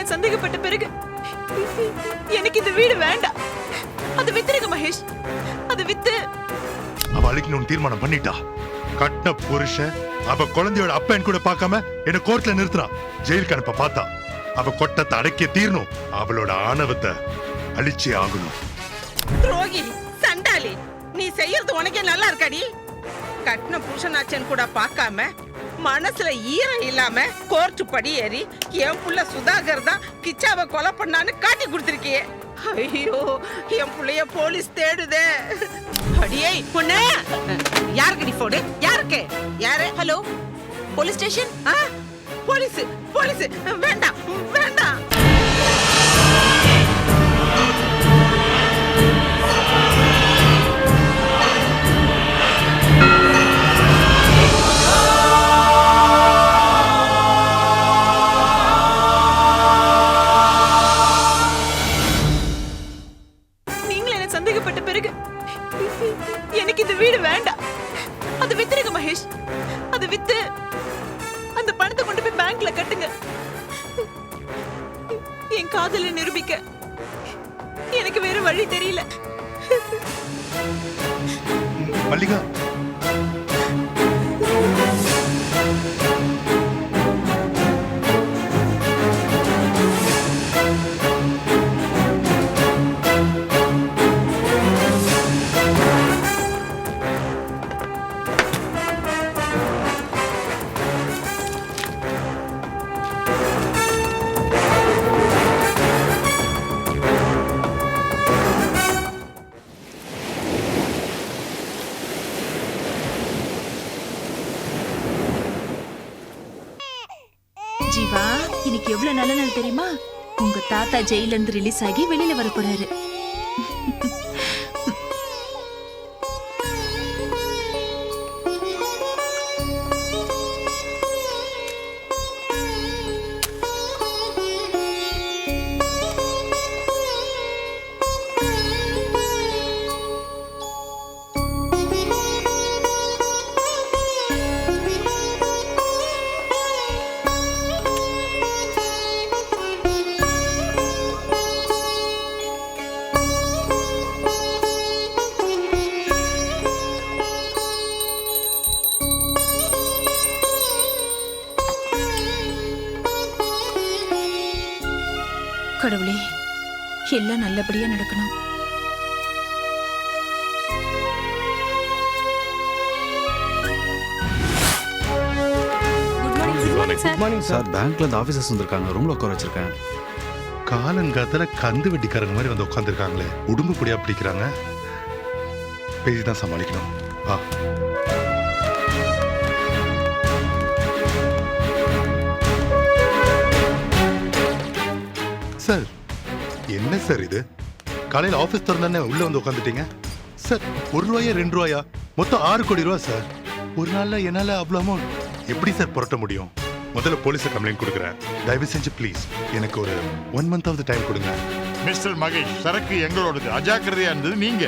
என்ன சந்தேகப்பட்ட பிறகு எனக்கு இந்த வீடு வேண்டாம். அது வித்துருங்க மகேஷ். அது வித்து அவ அழிக்கணும்னு தீர்மானம் பண்ணிட்டா. கட்ட புருஷன் அவ குழந்தையோட அப்பன் கூட பார்க்காம என்ன கோர்ட்ல நிறுத்தினா. ஜெயிலுக்கு அனுப்ப பார்த்தா. அவ கொட்டத்தை அடக்கிய தீரணும். அவளோட ஆணவத்தை அழிச்சே ஆகணும். துரோகி, சண்டாளி, நீ செய்யறது உனக்கே நல்லா இருக்காடி. கட்டின புருஷனாச்சன் கூட பார்க்காம மனசுல ஈரம் இல்லாம கோர்ட்டு படி ஏறி என் புள்ள சுதாகர் தான் கிச்சாவை கொலை பண்ணான்னு காட்டி கொடுத்திருக்கியே. ஐயோ, என் புள்ளைய போலீஸ் தேடுதே. அடியே பொண்ணு, யாருக்கடி போடு? யாருக்கு? யாரு? Hello, police station. Police police வேண்டாம் வேண்டாம். நீங்களே என்ன சந்தேகப்பட்ட பிறகு எனக்கு இந்த வீடு வேண்டாம். அது வித்துருங்க மகேஷ். அது வித்து அந்த பணத்தை கொண்டு போய் பேங்க்ல கட்டுங்க. என் காதலை நிரூபிக்க எனக்கு வேற வழி தெரியல. மல்லிகா, ஜீவா, இன்னைக்கு எவ்வளவு நல்ல நாள் தெரியுமா? உங்க தாத்தா ஜெயில இருந்து ரிலீஸ் ஆகி வெளியில வர போறாரு. கடவுளே, எல்லாம் நல்லபடியா நடக்கணும். சார், பேங்க்ல இருந்து ஆபீசர்ஸ் வந்திருக்காங்க. ரூம்ல உட்கார வச்சிருக்கேன். காலங்காத்துல கந்து வெட்டிக்காரங்க மாதிரி வந்து உட்காந்துருக்காங்களே. உடும்பு பொடியா பிடிக்கிறாங்க. பேசிதான் சமாளிக்கணும். சார், என்ன சார் இது? காலையில் ஆபீஸ் திறந்தானே உள்ள வந்து உட்காந்துட்டீங்க. சார், 1 ரூபாயா 2 ரூபாயா? மொத்தம் 6 கோடி ரூபா சார். ஒரு நாள்ல என்னால அவ்வளவு அமௌண்ட் எப்படி சார் புரட்ட முடியும்? முதல்ல போலீஸை கம்ப்ளைண்ட் கொடுக்குறேன். தயவு செஞ்சு ப்ளீஸ் எனக்கு ஒரு 1 month ஆஃப் டைம் கொடுங்க. மிஸ்டர் மகேஷ், சரக்கு எங்களோடது. அஜாக்கிரதையா இருந்தது நீங்க.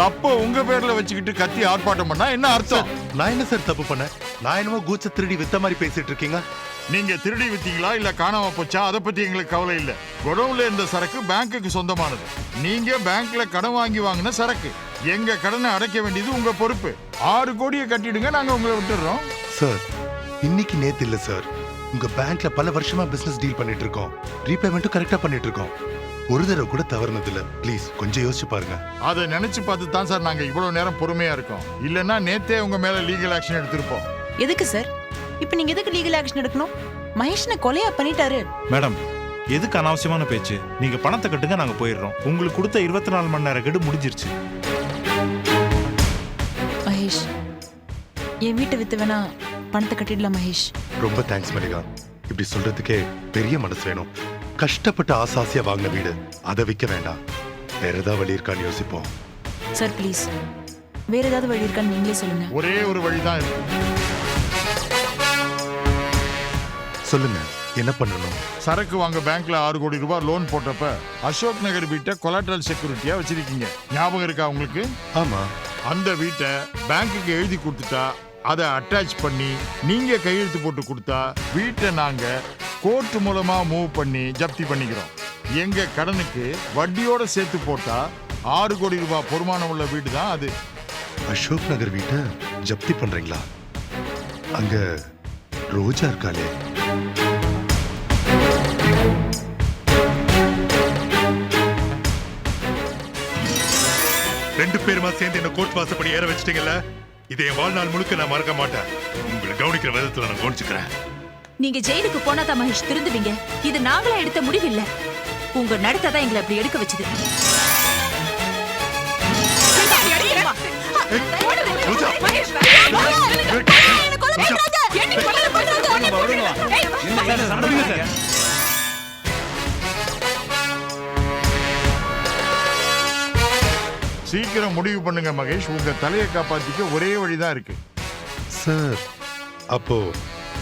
தப்ப உங்க பேர்ல வச்சுக்கிட்டு கத்தி ஆர்ப்பாட்டம் பண்ணா என்ன அர்த்தம்? நான் என்ன சார் தப்பு பண்ணேன்? நான் என்னமோ கூச்ச திருடி வித்த மாதிரி பேசிட்டு இருக்கீங்க. நீங்க திருடி வித்தீங்களா இல்ல காணாம போச்சா அதை பத்தி எங்களுக்கு கவலை இல்ல. குடவுன்ல இருந்த சரக்கு பேங்க்குக்கு சொந்தமானது. நீங்க பேங்க்ல கடன் வாங்கி வாங்கின சரக்கு. எங்க கடனை அடைக்க வேண்டியது உங்க பொறுப்பு. 6 கோடியை கட்டிடுங்க, நாங்க உங்களை விட்டுடுறோம். சார், இன்னைக்கு நேத்து இல்ல சார். உங்க பேங்க்ல பல வருஷமா பிசினஸ் டீல் பண்ணிட்டு இருக்கோம். ரீபேமெண்ட்டும் கரெக்டா பண்ணிட்டு இருக்கோம். ஒரு தடவை கூட தவறுனது இல்ல. ப்ளீஸ் கொஞ்சம் யோசிச்சு பாருங்க. அதை நினைச்சு பார்த்து தான் சார் நாங்க இவ்வளவு நேரம் பொறுமையா இருக்கோம். இல்லன்னா நேத்தே உங்க மேல லீகல் ஆக்ஷன் எடுத்திருப்போம். எதுக்கு சார் இப்ப நீங்க எதுக்கு லீகல் ஆக்ஷன் எடுக்கணும்? மகேஷ்னை கொலையா பண்ணிட்டாரு. மேடம், எதுக்கு அனாவசியமான பேச்சு? நீங்க பணத்தை கட்டுங்க, நாங்க போயிடுறோம். உங்களுக்கு கொடுத்த 24 மணி நேர கெடு முடிஞ்சிருச்சு. மகேஷ், என் வீட்டை வித்து வேணா பணத்தை கட்டிடலாம். மகேஷ், ரொம்ப தேங்க்ஸ் மல்லிகா. இப்படி சொல்றதுக்கே பெரிய மனசு வேணும். கஷ்டப்பட்டு ஆசாசியா வாங்கின வீடு, அதை விற்க வேண்டாம். வேற ஏதாவது வழி இருக்கான்னு யோசிப்போம். சார் ப்ளீஸ், வேற ஏதாவது வழி இருக்கான்னு நீங்களே சொல்லுங்க. ஒரே ஒரு வழிதான் இருக்கு. சொல்லுங்க, என்ன பண்ணணும்? சரக்கு வாங்க பேங்க்ல 6 கோடி ரூபாய் லோன் போட்டப்ப அசோக் நகர் வீட்டை கொலாட்ரல் செக்யூரிட்டியா வச்சிருக்கீங்க. ஞாபகம் இருக்கா உங்களுக்கு? ஆமா. அந்த வீட்டை பேங்க்குக்கு எழுதி கொடுத்துட்டா அதை அட்டாச் பண்ணி நீங்க கையெழுத்து போட்டு கொடுத்தா வீட்டை நாங்க கோர்ட் மூலமா மூவ் பண்ணி ஜப்தி பண்ணிக்கிறோம். எங்க கடனுக்கு வட்டியோட சேர்த்து போட்டா 6 கோடி ரூபாய் பொறுமானம் உள்ள வீடு தான் அது. அசோக் நகர் வீட்டை ஜப்தி பண்றீங்களா? அங்க ரோஜா இருக்காளே. ரெண்டு பேருமா சேர்ந்து என்ன கோர்ட் வாசப்படி ஏற வச்சிட்டீங்கல்ல, இதை என் வாழ்நாள் முழுக்க நான் மறக்க மாட்டேன். உங்களை கவனிக்கிற விதத்துல நான் கவனிச்சுக்கிறேன். நீங்க ஜெயிலுக்கு போனாதான் மகேஷ் திருந்துவீங்க. இது நாங்களா எடுத்த முடிவு இல்ல. உங்க நடத்தை தான் எங்களை அப்படி எடுக்க வச்சது. ரோஜா, சீக்கிரம் முடிவு பண்ணுங்க மகேஷ். உங்க தலையை காப்பாத்திக்க ஒரே வழிதான் இருக்கு. சார், அப்போ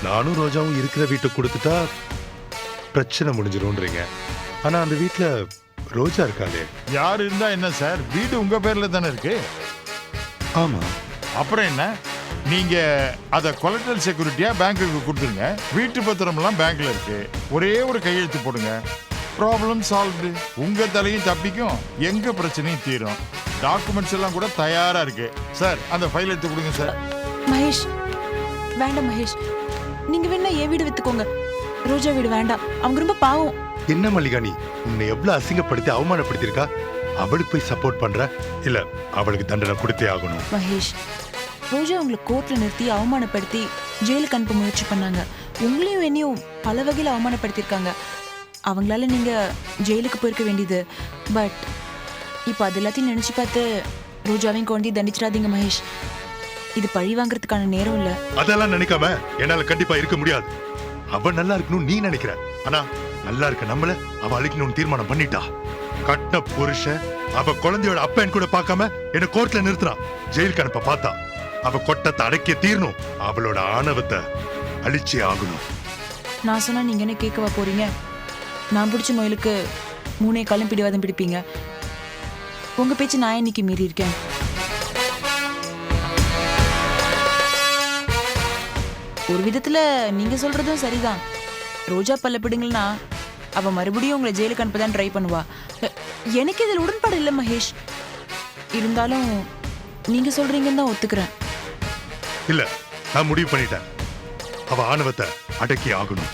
நானும் ரோஜாவும் இருக்கிற வீட்டை கொடுத்துட்டா பிரச்சனை முடிஞ்சிரும்ன்றீங்க. ஆனா அந்த வீட்டுல ரோஜா இருக்காளே. யார் இருந்தா என்ன சார், வீடு உங்க பேர்ல தானே இருக்கு. ஆமா. அப்புறம் என்ன, நீங்க அத கொலட்ரல் செக்யூரிட்டியா பேங்க்குக்கு கொடுத்துருங்க. வீட்டு பத்திரம் எல்லாம் பேங்க்ல இருக்கு. ஒரே ஒரு கையெழுத்து போடுங்க, ப்ராப்ளம் சால்வ்டு. உங்க தலையும் தப்பிக்கும், எங்க பிரச்சனையும் தீரும். டாக்குமெண்ட்ஸ் எல்லாம் கூட தயாரா இருக்கு. சார், அந்த ஃபைல் எடுத்து கொடுங்க சார். மகேஷ் வேண்டாம் மகேஷ், நீங்க வேணா என் வீடு வித்துக்கோங்க. ரோஜா வீடு வேண்டாம், அவங்க ரொம்ப பாவம். என்ன மல்லிகா, நீ உன்னை எவ்வளவு அசிங்கப்படுத்தி அவமானப்படுத்திருக்கா? அவளுக்கு போய் சப்போர்ட் பண்ற? இல்ல, அவளுக்கு தண்டனை கொடுத்தே ஆகணும். மகேஷ், ரோஜா உங்களை கோர்ட்ல நிறுத்தி அவமானப்படுத்தி ஜெயிலுக்கு அனுப்ப முயற்சி பண்ணாங்க. உங்களையும் என்னையும் பல வகையில் அவமானப்படுத்திருக்காங்க. அவங்களால நீங்க ஜெயிலுக்கு போயிருக்க வேண்டியது. பட் இப்போ அது எல்லாத்தையும் நினைச்சு பார்த்து ரோஜாவையும் கொண்டு தண்டிச்சிடாதீங்க மகேஷ். இது பழி வாங்குறதுக்கான நேரம் இல்ல. அதெல்லாம் நினைக்காம என்னால கண்டிப்பா இருக்க முடியாது. அவ நல்லா இருக்கணும் நீ நினைக்கிற, ஆனா நல்லா இருக்க நம்மள அவ அழிக்கணும்னு தீர்மானம் பண்ணிட்டா. கட்ட புருஷன் அவ குழந்தையோட அப்பன் கூட பார்க்காம என்ன கோர்ட்ல நிறுத்தினா. ஜெயிலுக்கு அனுப்ப பார்த்தா. அவ கொட்டத்தை அடக்கிய தீரணும். அவளோட ஆணவத்தை அழிச்சே ஆகணும். நான் சொன்னா நீங்க என்ன கேட்கவா போறீங்க? நான் பிடிச்ச முயலுக்கு 3 காலம் பிடிவாதம் பிடிப்பீங்க. உங்க பேச்சு நான் இன்னைக்கு மீறி இருக்கேன். ஒரு விதத்துல நீங்க சொல்றதும் சரிதான். ரோஜா பல்ல பிடுங்கன்னா அவ மறுபடியும் உங்களை ஜெயிலுக்கு அனுப்பதான் ட்ரை பண்ணுவா. எனக்கு இதில் உடன்பாடு இல்லை மகேஷ். இருந்தாலும் நீங்க சொல்றீங்கன்னு தான் ஒத்துக்கிறேன். இல்ல, நான் முடிவு பண்ணிட்டேன். அவ ஆணவத்தை அடக்கி ஆகணும்.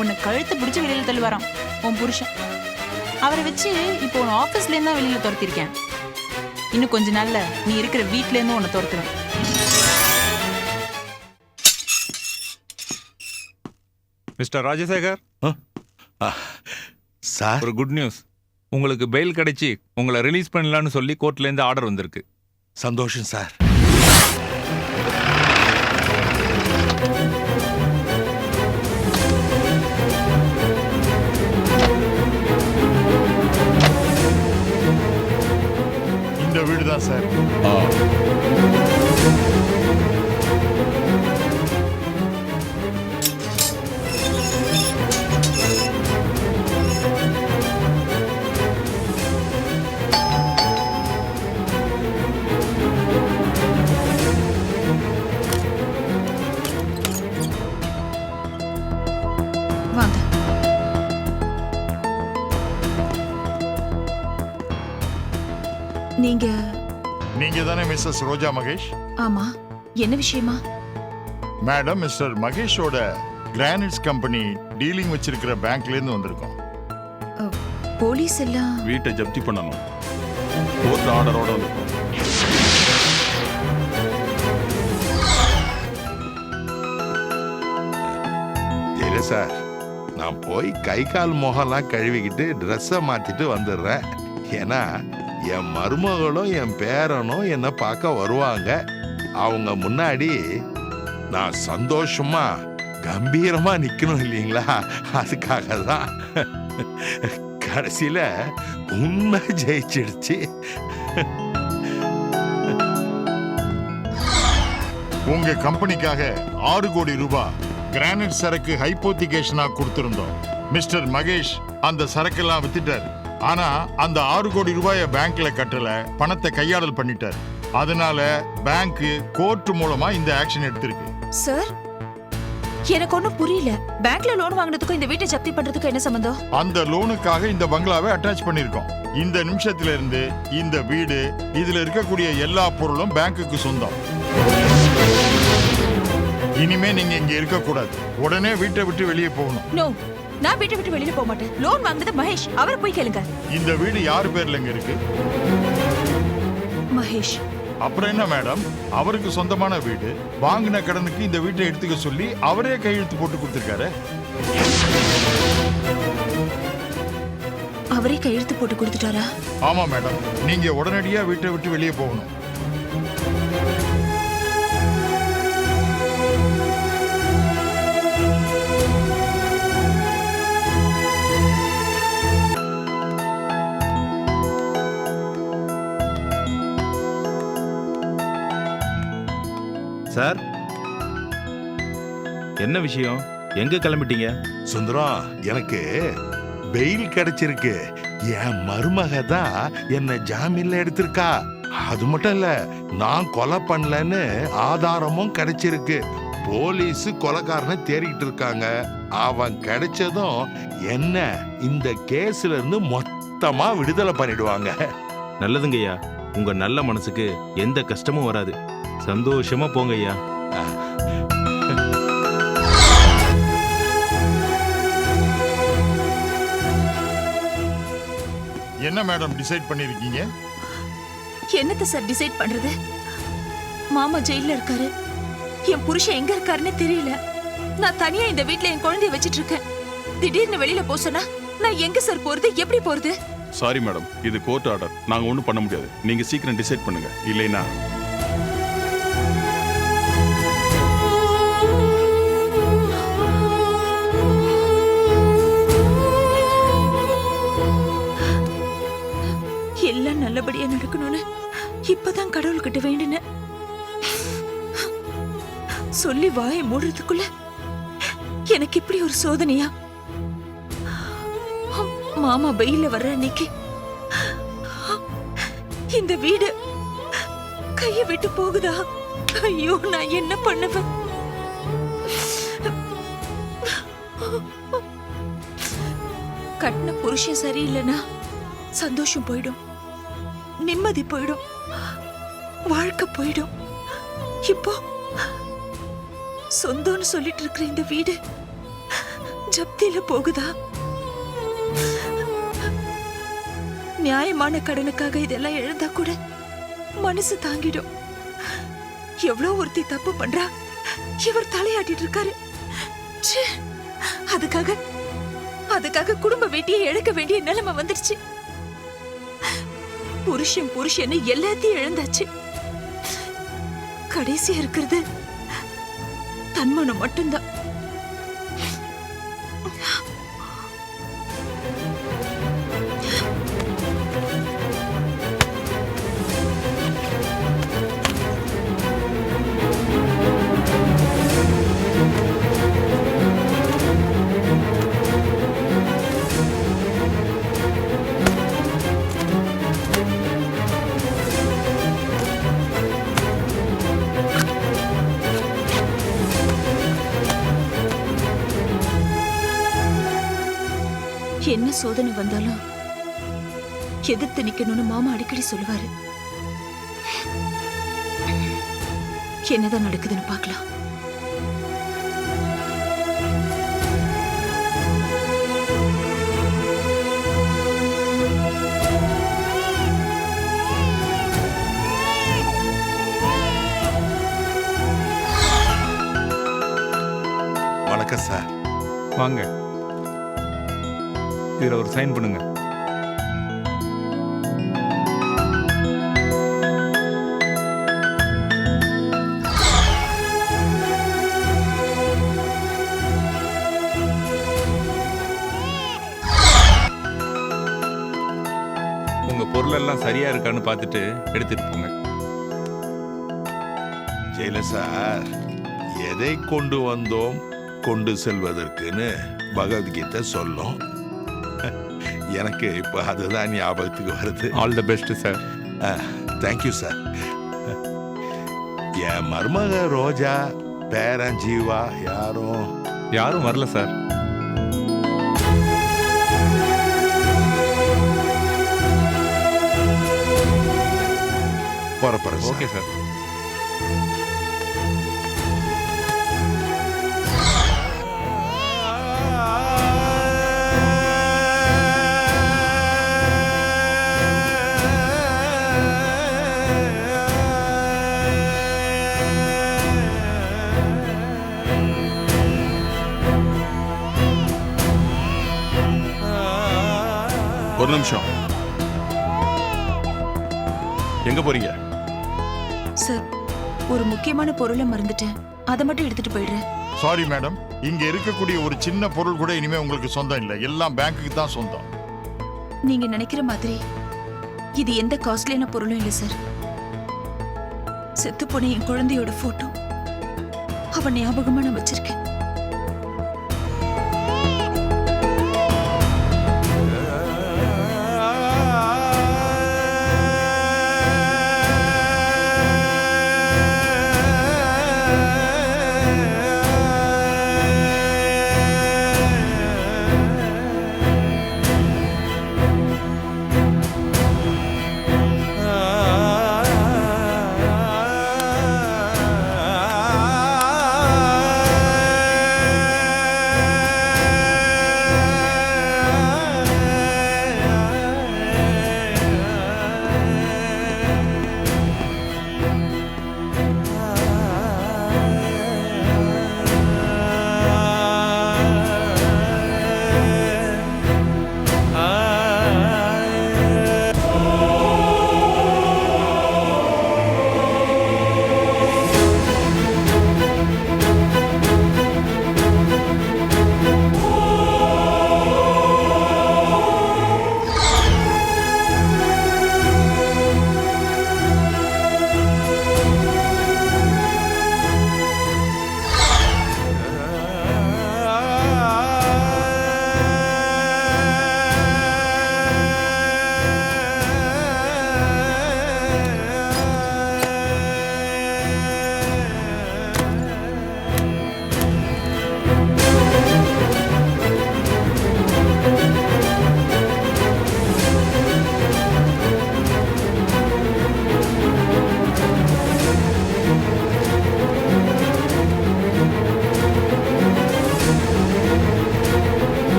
உன்னை கழுத்தை பிடிச்சு வெளியில தள்ளுவாராம் உன் புருஷன். அவரை வச்சு இப்போ உன் ஆபீஸ்ல இருந்தா வெளியில துரத்திருக்கேன். இன்னும் கொஞ்ச நாள்ல நீ இருக்கிற வீட்ல இருந்து உன்னை துரத்துவேன். மிஸ்டர் ராஜசேகர் சார், ஒரு குட் நியூஸ். உங்களுக்கு பெயில் கிடைச்சி உங்களை ரிலீஸ் பண்ணலான்னு சொல்லி கோர்ட்ல இருந்து ஆர்டர் வந்திருக்கு. சந்தோஷம் சார். இந்த வீடு தான் சார். வாங்க. நீங்க தானே மிஸ்ஸஸ் ரோஜா மகேஷ்? ஆமா, என்ன விஷயமா? மேடம், மிஸ்டர் மகேஷோட கிரானைட்ஸ் கம்பெனி டீலிங் வச்சிருக்கிற பேங்க்ல இருந்து வந்திருக்கோம். போலீஸ் எல்லாம் வீட்டை ஜப்தி பண்ணணும். கோர்ட் ஆர்டரோட வந்திருக்கோம். இல்லை சார், நான் போய் கை கால் முகம்லாம் கழுவிக்கிட்டு ட்ரெஸ்ஸை மாற்றிட்டு வந்துடுறேன். ஏன்னா என் மருமகளும் என் பேரனும் என்னை பார்க்க வருவாங்க. அவங்க முன்னாடி நான் சந்தோஷமா கம்பீரமா நிக்கணும் இல்லைங்களா? அதுக்காக தான். கடைசியில உண்மை ஜெயிச்சிடுச்சு. உங்க கம்பெனிக்காக 6 கோடி ரூபாய் கிரானைட் சரக்கு ஹைப்போத்திகேஷனா கொடுத்திருந்தோம். மிஸ்டர் மகேஷ் அந்த சரக்கெல்லாம் வித்துட்டாரு. ஆனா அந்த 6 கோடி ரூபாயை பேங்க்ல கட்டல, பணத்தை கையாடல் பண்ணிட்டாரு. அதனால பேங்க் கோர்ட் மூலமா இந்த ஆக்ஷன் எடுத்திருக்கு. சார், எனக்கு ஒண்ணும் புரியல. பேங்க்ல லோன் வாங்குனதுக்கும் இந்த வீட்டை ஜப்தி பண்றதுக்கும் என்ன சம்பந்தம்? அந்த லோனுக்காக இந்த பங்களாவை அட்டாச் பண்ணிருக்கோம். இந்த நிமிஷத்துல இருந்து இந்த வீடு, இதுல இருக்கக்கூடிய எல்லா பொருளும் பேங்க்குக்கு சொந்தம். இனிமே நீங்க இங்க இருக்க கூடாது. உடனே வீட்டை விட்டு வெளியே போகணும். நோ, நான் வீட்டை விட்டு வெளியில போக மாட்டேன். லோன் வாங்குனது மகேஷ், அவரை போய் கேளுங்க. இந்த வீடு யார் பேர்ல இங்க இருக்கு? மகேஷ். அப்புறம் என்ன மேடம், அவருக்கு சொந்தமான வீடு, வாங்கின கடனுக்கு இந்த வீட்டை எடுத்துக்க சொல்லி அவரே கையெழுத்து போட்டு கொடுத்திருக்காரு. அவரே கையெழுத்து போட்டு கொடுத்துட்டாரா? ஆமா மேடம், நீங்க உடனடியா வீட்டை விட்டு வெளியே போகணும். சார், என்ன விஷயம்? எங்க கிளம்பிட்டீங்க? சுந்தரம், எனக்கு பெயில் கிடைச்சிருக்கு. என் மருமக தான் என்ன ஜாமீன்ல எடுத்திருக்கா. அது மட்டும் இல்ல, நான் கொலை பண்ணலன்னு ஆதாரமும் கிடைச்சிருக்கு. போலீஸ் கொலைக்காரனை தேடிக்கிட்டு இருக்காங்க. அவன் கிடைச்சதும் என்ன இந்த கேஸ்ல இருந்து மொத்தமா விடுதலை பண்ணிடுவாங்க. நல்லதுங்கய்யா. உங்க நல்ல மனசுக்கு எந்த கஷ்டமும் வராது. சந்தோஷமா போங்க ஐயா. என்ன மேடம் டிசைட் பண்ணிருக்கீங்க? என்னத்த சார் டிசைட் பண்றது? மாமா ஜெயில இருக்காரு. என் புருஷன் எங்க இருக்காருன்னு தெரியல. நான் தனியா இந்த வீட்ல என் குழந்தைய வச்சிட்டு இருக்கேன். திடீர்னு வெளியில போ சொன்னா நான் எங்க சார் போறது? எப்படி போறது? சாரி மேடம், இது கோர்ட் ஆர்டர். நாங்க ஒண்ணும் பண்ண முடியாது. நீங்க சீக்கிரம் டிசைட் பண்ணுங்க, இல்லைனா எல்லாம் நல்லபடியா நடக்கணும்னு இப்பதான் கடவுள்கிட்ட வேண்டின. சொல்லி வாயை மூடுறதுக்குள்ள எனக்கு இப்படி ஒரு சோதனையா? மாமா வெயில வர்ற அன்னைக்கு இந்த வீடு கைய விட்டு போகுதா? ஐயோ, நான் என்ன பண்ணுவேன்? கட்டின புருஷன் சரியில்லைன்னா சந்தோஷம் போயிடும், நிம்மதி போயிடும், வாழ்க்கை போயிடும். இப்போ சொந்தம்னு சொல்லிட்டு இருக்கிற இந்த வீடு ஜப்தியில போகுதா? நியாயமான கடனுக்காக இதெல்லாம் இழந்தா கூட மனசு தாங்கிடும். எவ்வளவு ஒருத்தி தப்பு பண்றா, இவர் தலையாட்டிட்டு இருக்காரு. ச்சே, அதுக்காக குடும்ப வீட்டையே இழக்க வேண்டிய நிலைமை வந்துருச்சு. புருஷன் எல்லாத்தையும் இழந்தாச்சு. கடைசியா இருக்கிறது தன்மானம் மட்டும்தான். என்ன சோதனை வந்தாலும் எதிர்த்து நிக்கணும்னு மாமா அடிக்கடி சொல்லுவாரு. என்னதான் நடக்குதுன்னு பார்க்கலாம். வணக்கம் சார். வாங்க, இதுல ஒரு சைன் பண்ணுங்க. உங்க பொருள் எல்லாம் சரியா இருக்கான்னு பார்த்துட்டு எடுத்துட்டு போங்க. ஜெயில சார், எதை கொண்டு வந்தோம் கொண்டு செல்வதற்குன்னு பகவத்கீதை சொல்லும். எனக்கு இப்போ அதுதான் ஞாபகத்துக்கு வருது. All the best sir. Thank you sir. என் மருமக ரோஜா, பேரன் ஜீவா யாரும் வரல சார். போறப்பறேன் சார். Okay sir. ஒரு நிமிஷம். எங்க போறீங்க? சார், ஒரு முக்கியமான பொருளை மறந்துட்டேன். அதை மட்டும் எடுத்துட்டு போயிடுறேன். சாரி மேடம், இங்க இருக்கக்கூடிய ஒரு சின்ன பொருள் கூட இனிமே உங்களுக்கு சொந்தம் இல்லை. எல்லாம் பேங்க்குக்கு தான் சொந்தம். நீங்க நினைக்கிற மாதிரி இது எந்த காஸ்ட்லியான பொருளும் இல்லை சார். செத்து போன என் குழந்தையோட போட்டோ அவன் ஞாபகமா நான் வச்சிருக்கேன்.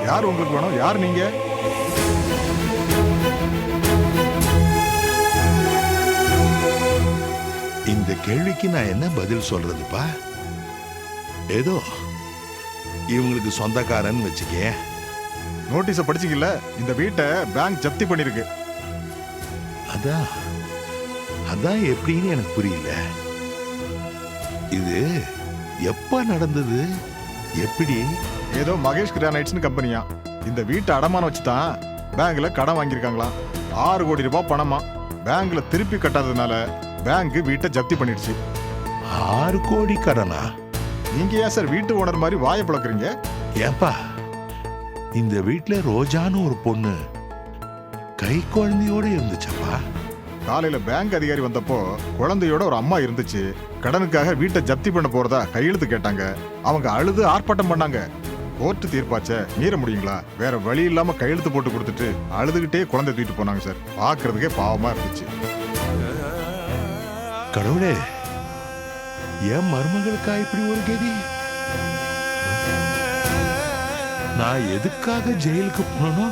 யார் உங்களுக்கு வேணும்? யார் நீங்க? இந்த கேள்விக்கு நான் என்ன பதில் சொல்றதுப்பா? ஏதோ இவங்களுக்கு சொந்தக்காரன் வச்சுக்கே. நோட்டீஸ படிச்சீங்கல்ல? இந்த வீட்டை பேங்க் ஜப்தி பண்ணிருக்கு. அதான் அதான் எப்படின்னு எனக்கு புரியல. இது எப்ப நடந்தது? எப்படி? ஏதோ மகேஷ் கிரானைட்ஸ்னு கம்பெனியா இந்த வீட்டை அடமானம் வச்சு தான் பேங்க்ல கடன் வாங்கியிருக்காங்களாம். 6 கோடி ரூபாய் பணமா பேங்க்ல திருப்பி கட்டாததுனால பேங்க் வீட்டை ஜப்தி பண்ணிடுச்சு. 6 கோடி கடனா? நீங்க ஏன் சார் வீட்டு ஓனர் மாதிரி வாயை பிளக்குறீங்க? ஏன்பா, இந்த வீட்டுல ரோஜான்னு ஒரு பொண்ணு கை குழந்தையோட இருந்துச்சப்பா. காலையில பேங்க் அதிகாரி வந்தப்போ குழந்தையோட ஒரு அம்மா இருந்துச்சு. கடனுக்காக வீட்டை ஜப்தி பண்ண போறதா கையெழுத்து கேட்டாங்க. அவங்க அழுது ஆர்ப்பாட்டம் பண்ணாங்க. கோர்ட்டு தீர்ப்பாச்ச மீற முடியுங்களா? வேற வழி இல்லாம கையெழுத்து போட்டு கொடுத்துட்டு அழுதுகிட்டே குழந்தை தூக்கிட்டு போனாங்க சார். பாக்குறதுக்கே பாவமா இருந்துச்சு. கடவுளே, என் மருமகளுக்கா இப்படி ஒரு கதி? நான் எதுக்காக ஜெயிலுக்கு போனோ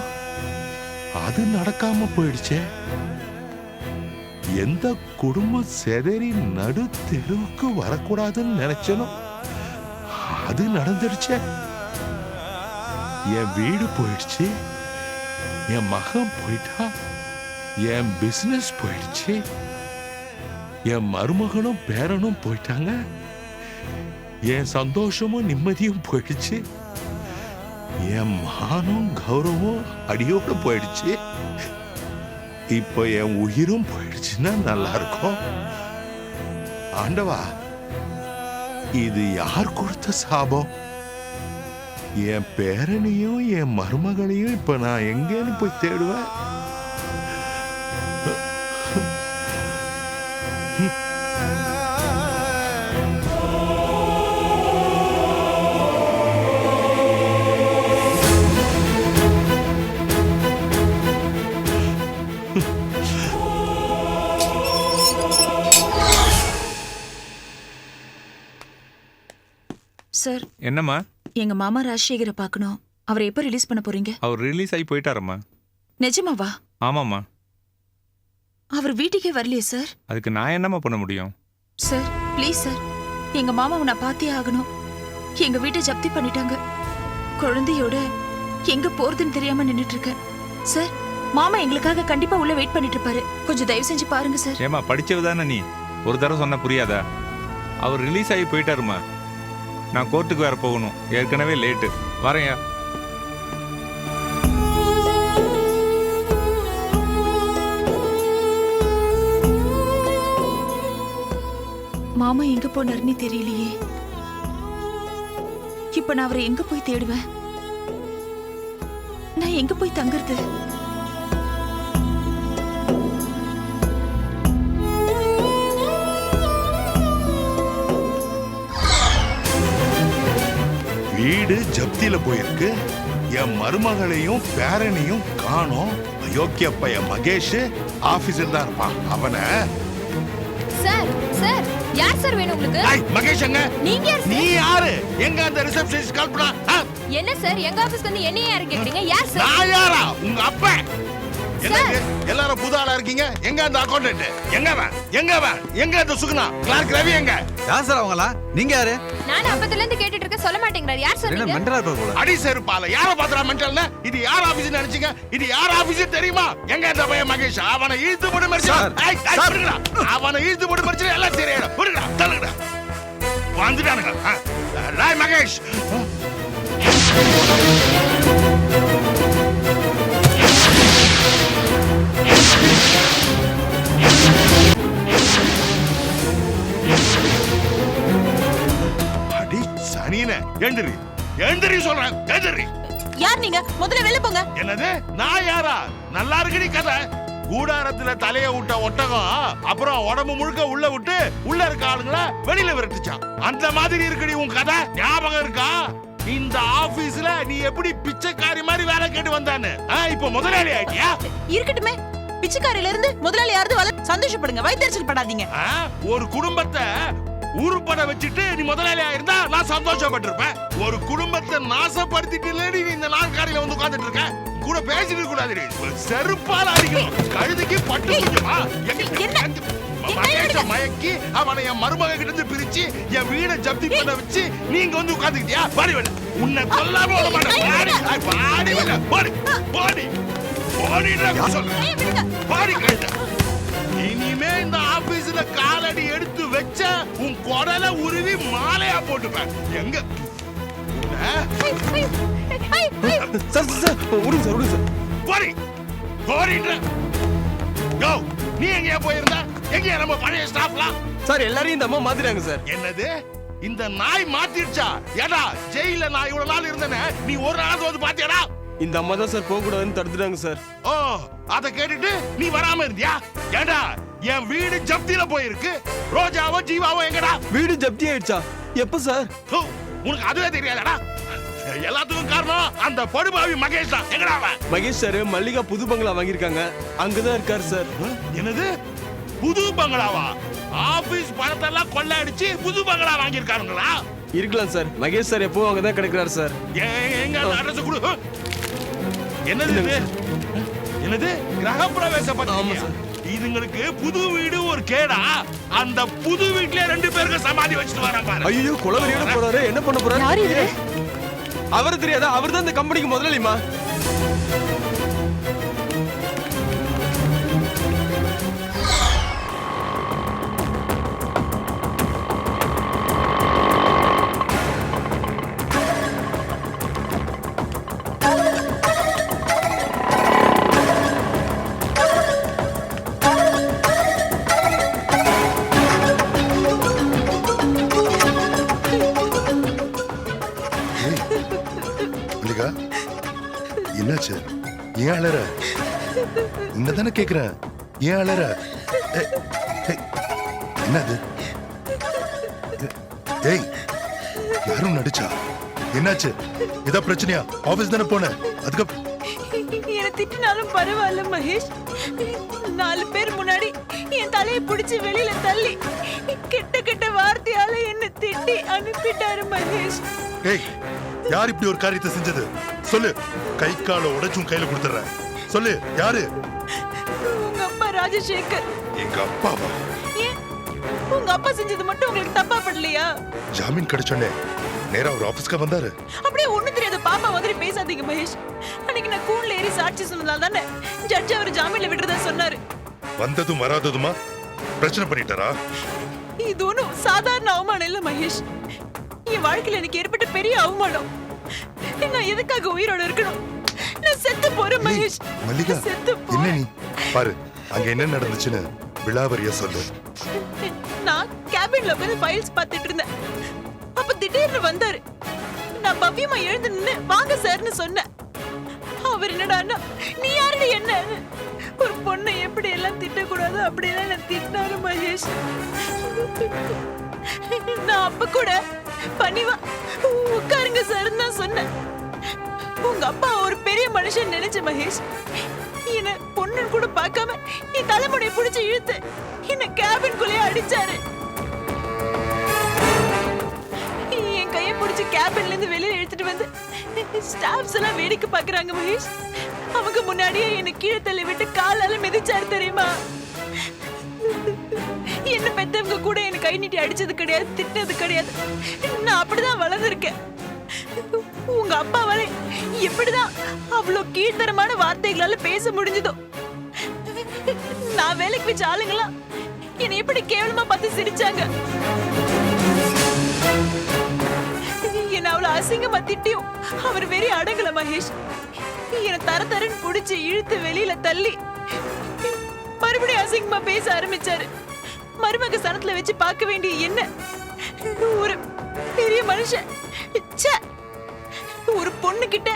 அது நடக்காம போயிடுச்சே. எந்த குடும்பம் செதறி நடு தெருவுக்கு வரக்கூடாதுன்னு நினைச்சனோ அது நடந்துடுச்சே. என் வீடு போயிடுச்சு, என் மகன் போயிட்டா, என் பிசினஸ் போயிடுச்சு, என் மருமகனும் பேரனும் போயிட்டாங்க, என் சந்தோஷமும் நிம்மதியும் போயிடுச்சு, என் மானம் கௌரவம் அடியோடு போயிடுச்சு. இப்போ என் உயிரும் போயிடுச்சுன்னா நல்லா இருக்கும். ஆண்டவா, இது யார் கொடுத்த சாபம்? என் பேரனையும் என் மருமகளையும் இப்ப நான் எங்கேன்னு போய் தேடுவேன்? சார், என்னம்மா? எங்க மாமா ராஜசேகரை பார்க்கணும். அவரை எப்ப ரிலீஸ் பண்ண போறீங்க? அவர் ரிலீஸ் ஆகி போயிட்டாரம்மா. நிஜமாவா? ஆமாம்மா. அவர் வீட்டுக்கே வரலையே சார்? அதுக்கு நான் என்னம்மா பண்ண முடியும்? சார் ப்ளீஸ் சார், எங்க மாமாவை நான் பார்த்தே ஆகணும். எங்க வீட்டை ஜப்தி பண்ணிட்டாங்க. குழந்தையோட எங்க போறதுன்னு தெரியாம நின்னுட்டு இருக்கேன் சார். மாமா எங்களுக்காக கண்டிப்பா உள்ள வெயிட் பண்ணிட்டு இருப்பாரு. கொஞ்சம் தயவு செஞ்சு பாருங்க சார். ஏமா, படிச்சவதானே நீ? ஒரு தடவை சொன்ன புரியாதா? அவர் ரிலீஸ் ஆகி போயிட்டாருமா. நான் கோர்ட்டுக்கு வேற போகணும், ஏற்கனவே லேட்டு. வரேன்யா. மாமா எங்க போனாருன்னு தெரியலையே. இப்ப நான் அவரை எங்க போய் தேடுவேன்? நான் எங்க போய் தங்குறது? வீடு ஜப்தியில போயிருக்கு, என் மருமகளையும் பேரனையும் காணோம். அயோக்கிய பையன் மகேஷ் ஆபீஸ்ல தான் இருப்பான். அவனை சார் சார் யார் சார் வேணும் உங்களுக்கு? மகேஷ் எங்க? நீங்க யார்? நீ யாரு? எங்க அந்த ரிசப்ஷனிஸ்ட் கால் பண்ணா? என்ன சார் எங்க ஆபீஸ்க்கு வந்து என்ன யாரு கேக்குறீங்க? யார் சார்? நான் யாரா? உங்க அப்பா. என்னங்க எல்லாரும் புது ஆளா இருக்கீங்க? எங்க அந்த அக்கவுண்டன்ட்? எங்க அந்த சுகுணா கிளார்க் ரவி எங்க? யார் சார் அவங்களா? நீங்க யாரு? நான் அப்பத்துல இருந்து கேட்டுட்டு இருக்கேன், சொல்ல மாட்டேங்கறாரு. யார் சார் நீங்க? மெண்டலா இருப்பார் போல. அடி செருப்பால யார பாத்துறா மெண்டல்னா? இது யார் ஆபீஸ் நினைச்சீங்க? இது யார் ஆபீஸ் தெரியுமா? எங்க அந்த பையன் மகேஷ்? அவனை இழுத்து போட்டு மரிச்சா. அவனை இழுத்து போட்டு மரிச்சா எல்லாம் சரியாடா. புரியுதா? தள்ளுடா. வந்துட்டானுங்க. ராய் மகேஷ். அடி சனியனே, எழுந்திரி சொல்றேன், எழுந்திரி. யார் நீங்க? முதல்ல வெளிய போங்க. என்னது? நான் யாரா? நல்லா இருக்குடி கதை. கூடாரத்துல தலைய விட்ட ஒட்டகம் அப்புறம் உடம்பு முழுக்க உள்ள விட்டு உள்ள இருக்க ஆளுங்கள வெளியில விரட்டுச்சான். அந்த மாதிரி இருக்குடி உன் கதை. ஞாபகம் இருக்கா? இந்த ஆபீஸ்ல நீ எப்படி பிச்சைக்காரி மாதிரி வேலை கேட்டு வந்தான்னு இப்ப முதலாளி ஆயிட்டியா? இருக்கட்டுமே, பிச்சைக்காரில இருந்து முதலாளி யாராவது சந்தோஷப்படுங்க, வயிற்றுச்சல் படாதீங்க. ஒரு குடும்பத்தை உருப்பட வச்சுட்டு நீ முதலாளி ஆயிருந்தா நான் சந்தோஷப்பட்டிருப்பேன். ஒரு குடும்பத்தை நாசப்படுத்திட்டு நீ இந்த நாற்காலியில வந்து உட்கார்ந்துட்டு இருக்க. கூட பேசிட்டு கூடாது. செருப்பால் அடிக்கணும். கழுதைக்கு பட்டு கொஞ்சமா மயக்கி அவனை என் மருமக கிட்ட இருந்து பிரிச்சு என் வீடை ஜப்தி பண்ண வச்சு நீங்க வந்து உட்கார்ந்துக்கிட்டியா? பாடி வேலை உன்னை கொல்லாம விட மாட்டேன். பாடி வேலை பாடி பாடி பாடி கழுத. இனிமே இந்த ஆபீஸ்ல காலடி எடுத்து வச்ச உன் குடலை உருவி மாலையா போட்டுப்பேன். எங்க சார் சார் விடுங்க சார் விடுங்க சார் போரி போரின்ற யோ நீ எங்கயா போயிருந்தா எங்கயா நம்ம பழைய ஸ்டாஃப்லாம் சார் எல்லாரையும் இந்த அம்மா மாத்திட்டாங்க சார். என்னது இந்த நாய் மாத்திருச்சா? ஏடா ஜெயில நான் இவ்வளவு நாள் இருந்தேனே நீ ஒரு நாள் வந்து பாத்தியாடா? இந்த அம்மா தான் சார் போக கூடாதுன்னு தடுத்துட்டாங்க சார். ஓ அத கேட்டுட்டு நீ வராம இருந்தியா? ஏடா என் வீடு ஜப்தில போயிருக்கு. ரோஜாவோ ஜீவாவோ எங்கடா? வீடு ஜப்தி ஆயிடுச்சா? எப்ப சார்? ஹோ, உனக்கு அதுவே தெரியாதடா? எல்லாத்துக்கும் காரணம் அந்த படுபாவி மகேஷ் தான். எங்கடா அவன்? மகேஷ் சார் மல்லிகா புது பங்களா வாங்கியிருக்காங்க, அங்கதான் இருக்காரு சார். என்னது புது பங்களாவா? ஆபீஸ் பணத்தெல்லாம் கொள்ளையடிச்சு புது பங்களா வாங்கியிருக்காருங்களா? இருக்கலாம் சார். மகேஷ் சார் எப்பவும் அங்கதான் கிடைக்கிறாரு சார். எங்க அட்ரஸ் கொடு. என்னது இது? என்னது கிரகப்பிரவேச பத்திரிகை? இதுங்களுக்கு புது வீடு ஒரு கேடா? அந்த புது வீட்ல 2 பேருக்கு சமாதி வச்சுட்டு வரான் பாரு. ஐயோ குலவரியோட போறாரு, என்ன பண்ண போறாரு? யார் இவரு? அவரு தெரியாதா? அவர்தான் இந்த கம்பெனிக்கு முதலாளிமா. மல்லிகா என்னாச்சு? ஏன் அழற? உன்னதானே கேக்குறேன், ஏன் அழற? என்னது? ஏய் யாரும் நடிச்சா? என்னாச்சு? ஏதா பிரச்சனையா? ஆபீஸ் தானே போன, அதுக்கு என்ன திட்டினாலும் பரவாயில்ல மகேஷ். 4 பேர் முன்னாடி என் தலையை பிடிச்சு வெளியில தள்ளி கெட்ட கெட்ட வார்த்தையால என்ன திட்டி அனுப்பிட்டாரு மகேஷ். ஏய் யார் இப்படி ஒரு காரியத்தை செஞ்சது? சொல்லு, கை காலை உடைச்சும் கையில கொடுத்துறேன். சொல்லு யாரு? உங்க அப்பா ராஜசேகர். எங்க அப்பாவா? ஏன் உங்க அப்பா செஞ்சது மட்டும் உங்களுக்கு தப்பா படலையா? ஜாமீன் கிடைச்சோன்னே நேரா ஒரு ஆபீஸ்க்கு வந்தாரு. அப்படியே ஒண்ணு தெரியாத பாப்பா மாதிரி பேசாதீங்க மகேஷ். அன்னைக்கு நான் கூண்ல ஏறி சாட்சி சொன்னதால தானே ஜட்ஜ் அவர் ஜாமீன்ல விடுறதா சொன்னாரு. வந்ததும் வராததுமா பிரச்சனை பண்ணிட்டாரா? இது ஒன்றும் சாதாரண அவமானம் இல்ல மகேஷ். என் வாழ்க்கையில எனக்கு ஏற்பட்ட பெரிய அவமானம். நான் எதுக்காக உயிரோட இருக்கணும்? நான் செத்து போறேன் மகேஷ். மல்லிகா செத்து என்ன நீ பாரு, அங்க என்ன நடந்துச்சுன்னு விலாவரியா சொல்லு. நான் கேபின்ல உட்கார்ந்து ஃபைல்ஸ் பார்த்துட்டு இருந்தேன். அப்ப திடீர்னு வந்தாரு. நான் பவ்யமா எழுந்து நின்னு வாங்க சார்னு சொன்னேன். அவர் என்னடான்னா நீ யாருன்னு என்ன ஒரு பொண்ணை எப்படி எல்லாம் திட்டக்கூடாது அப்படியெல்லாம் நான் திட்டினாரு மகேஷ். நான் அப்ப கூட பணிவா உட்காருங்க சார் தான் சொன்னேன். உங்க அப்பா ஒரு பெரிய மனுஷன் நினைச்ச மகேஷ். என்ன பொண்ணுன்னு கூட பார்க்காம நீ தலைமுடியை பிடிச்சு இழுத்து என்ன கேபின்குள்ளேயே அடிச்சாரு. என் கையை பிடிச்சு கேபின்ல இருந்து வெளியில எடுத்துட்டு வந்து ஸ்டாஃப்ஸ் எல்லாம் வேடிக்கை பாக்குறாங்க மகேஷ். அவங்க முன்னாடியே என்ன கீழே தள்ளி விட்டு காலால மிதிச்சாரு தெரியுமா? என்ன பெத்தவங்க கூட என்ன கை நீட்டி அடிச்சது கிடையாது, திட்டினது கிடையாது. நான் அப்படிதான் வளர்ந்துருக்கேன். உங்க அப்பாவால எப்படிதான் அவ்வளவு கீழ்த்தரமான வார்த்தைகளால பேச முடிஞ்சதோ? நான் வேலைக்கு வச்ச ஆளுங்களாம் என்னை எப்படி கேவலமா பார்த்து சிரிச்சாங்க. என்ன அவ்வளவு அசிங்கமா திட்டியும் அவர் வெறி அடங்கல மகேஷ். என்ன தரன்னு புடிச்சு இழுத்து வெளியில தள்ளி மறுபடியும் அசிங்கமா பேச ஆரம்பிச்சாரு. மருமக சனத்துல வச்சு பார்க்க வேண்டிய என்ன ஒரு பெரிய மனுஷன். ஒரு பொண்ணு கிட்ட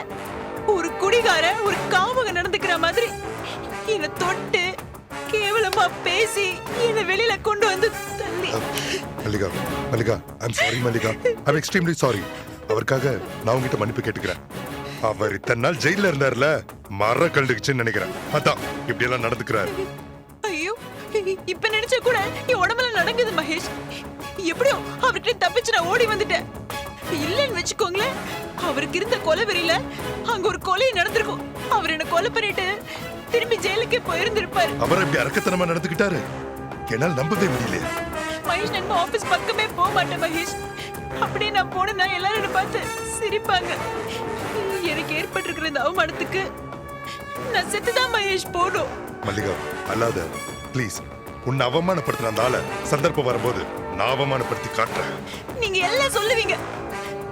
ஒரு குடிகார ஒரு காமக நடந்துக்கிற மாதிரி என்ன தொட்டு கேவலமா பேசி என்ன வெளியில கொண்டு வந்து தள்ளி. Mallika Mallika I'm sorry Mallika, I'm extremely sorry. அவருக்காக நான் உங்ககிட்ட மன்னிப்பு கேட்டுக்கிறேன். அவர் இத்தனை நாள் ஜெயில இருந்தார்ல, மர கழுடுச்சுன்னு நினைக்கிறேன், அதான் இப்படி எல்லாம் நடந்துக்கிறாரு. ஐயோ இப்ப நினைச்ச கூட என் உடம்புல நடக்குது மகேஷ். எப்படியோ அவர்கிட்ட தப்பிச்சு நான் ஓடி வந்துட்டேன். இல்லன்னு வச்சுக்கோங்களேன், அவருக்கு இருந்த கொலை வெறியில அங்க ஒரு கொலை நடந்திருக்கும். அவர் என்ன கொலை பண்ணிட்டு திரும்பி ஜெயிலுக்கு போயிருந்திருப்பாரு. அவர் இப்படி அரக்கத்தனமா நடந்துக்கிட்டாரு, என்னால் நம்பவே முடியல. மகேஷ் நம்ம ஆபீஸ் பக்கமே போக மாட்டேன் மகேஷ். அப்படியே நான் போனா எல்லாரும் என்ன பார்த்து சிரிப்பாங்க. எனக்கு ஏற்பட்டிருக்கிற இந்த அவமானத்துக்கு நான் செத்துதான் மகேஷ் போடும். மல்லிகா அல்லாத ப்ளீஸ், உன்னை அவமானப்படுத்தின அந்த ஆளை சந்தர்ப்பம் வரும்போது நான் அவமானப்படுத்தி காட்டுறேன். நீங்க எல்லாம் சொல்லுவீங்க.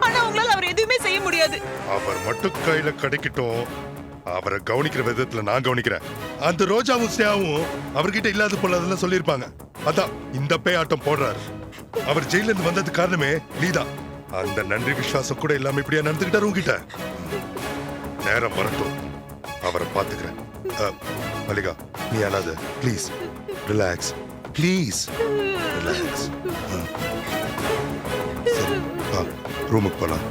ஆனா உங்களால அவர் எதுவுமே செய்ய முடியாது. அவர் மட்டும் கையில கிடைக்கட்டும், அவரை கவனிக்கிற விதத்துல நான் கவனிக்கிறேன். அந்த ரோஜாவும் ஸ்னேகாவும் அவர்கிட்ட இல்லாத போல அதெல்லாம் சொல்லியிருப்பாங்க. அதான் இந்த பேயாட்டம் போடுறாரு. அவர் ஜெயில இருந்து வந்தது காரணமே நீதான். அந்த நன்றி விசுவாசம் கூட இல்லாம இப்படியா நடந்துகிட்டாரு உங்ககிட்ட. நேரம் வரட்டும், அவரை பாத்துக்கிறேன். மல்லிகா, நீ அழாத ப்ளீஸ். Relax please, relax. சரி, ரூமுக்கு போலாம்.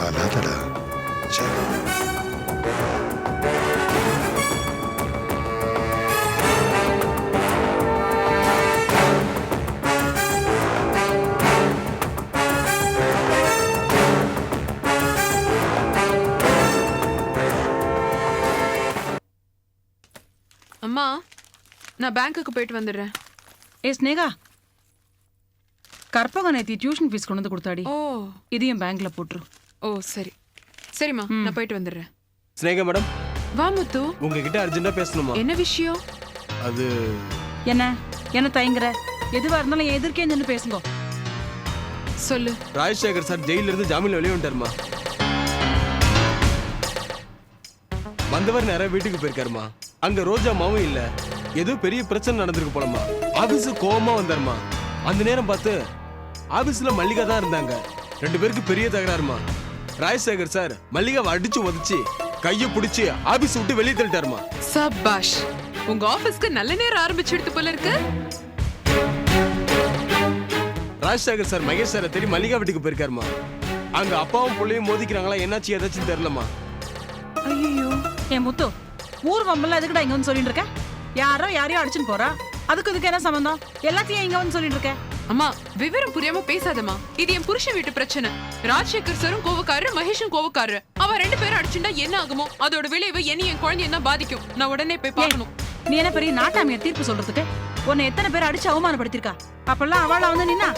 அழாதடா. சரி. அம்மா, நான் பேங்க்குக்கு போயிட்டு வந்துடுறேன். ஏ ஸ்னேகா, கற்பகம் நேத்தி டியூஷன் ஃபீஸ் கொண்டு வந்து கொடுத்தாடி. ஓ, இதையும் பேங்க்ல போட்டுரு. ஓ சரி சரிம்மா, நான் போயிட்டு வந்துடுறேன். ஸ்னேகா மேடம், வா முத்து. உங்ககிட்ட அர்ஜென்ட்டா பேசணுமா? என்ன விஷயம்? அது என்ன தயங்குற? எதுவா இருந்தாலும் எதிர்க்கே நின்று பேசுங்க. சொல்லு. ராஜசேகர் சார் ஜெயில இருந்து ஜாமீன்ல வெளியே வந்துட்டாருமா. வந்தவர் நேரம் வீட்டுக்கு போயிருக்காருமா. அங்க ரோஜா மாவும் இல்ல. ஏதோ பெரிய பிரச்சனை நடந்திருக்கு போலமா. ஆபீஸ் கோவமா வந்தாருமா. அந்த நேரம் பார்த்து ஆபீஸ்ல மல்லிகா தான் இருந்தாங்க. 2 பேருக்கு பெரிய தகராறுமா. ராஜசேகர் சார் மல்லிகாவை அடிச்சு உதச்சு கைய பிடிச்சு ஆபீஸ் விட்டு வெளியே தள்ளிட்டாருமா. சபாஷ், உங்க ஆபீஸ்க்கு நல்ல நேரம் ஆரம்பிச்சிடுது போல இருக்கு. ராஜசேகர் சார் மகேஷ் சாரை தேடி மல்லிகா வீட்டுக்கு போயிருக்காருமா. அங்க அப்பாவும் பிள்ளையும் மோதிக்கிறாங்களா, என்னாச்சு ஏதாச்சும் தெரியலமா. ஐயோ, என் முத்து, ஊர் வம்பெல்லாம் எதுக்குடா இங்க வந்து சொல்லிட்டு இருக்க? யாரையோ அடிச்சுன்னு போறா, அதுக்கு இதுக்கு என்ன சம்பந்தம்? எல்லாத்தையும் இங்க வந்து சொல்லிட்டு இருக்க. அம்மா, விவரம் புரியாம பேசாதம்மா. இது என் புருஷன் வீட்டு பிரச்சனை. ராஜசேகர் சாரும் கோவக்காரரு, மகேஷும் கோவக்காரரு. அவன் 2 பேரும் அடிச்சுட்டா என்ன ஆகுமோ அதோட விளைவு என்ன என் குழந்தைய தான் பாதிக்கும். நான் உடனே போய் பார்க்கணும். நீ என்ன பெரிய நாட்டாமைய தீர்ப்பு சொல்றதுக்கு? உன்னை எத்தனை பேர் அடிச்சு அவமானப்படுத்திருக்கா? அப்பெல்லாம் அவளா வந்து நின்னா?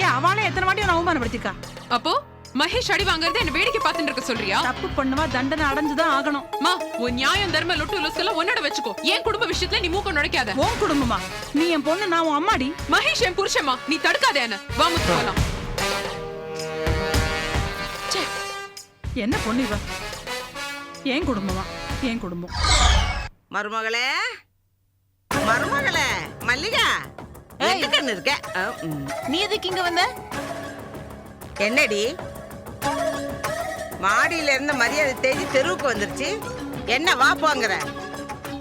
ஏன் அவளே எத்தனை வாட்டி உன்னை அவமானப்படுத்திருக்கா? அப்போ மகேஷ் அடி வாங்குறது என்ன வேடிக்கை பார்த்துட்டு இருக்க சொல்றியா? தப்பு பண்ணுவா, தண்டனை அடைஞ்சுதான் ஆகணும். மா, உன் நியாயம் தர்ம லொட்டு லொஸ்கெல்லாம் உன்னோட வச்சுக்கோ. என் குடும்ப விஷயத்துல நீ மூக்க நுழைக்காத. உன் குடும்பமா? நீ என் பொண்ணு, நான் உன் அம்மாடி. மகேஷ் என் புருஷமா, நீ தடுக்காத என்ன. வா முத்து போலாம். என்ன பொண்ணு இவ? என் குடும்பமா? என் குடும்பம். மருமகளே, மருமகளே, மல்லிகா, எங்க கண்ணு இருக்க? நீ எதுக்கு இங்க வந்த? என்னடி, மாடியில இருந்த மரியாதை தேடி தெருவுக்கு வந்துருச்சு. என்ன வா போங்கிற?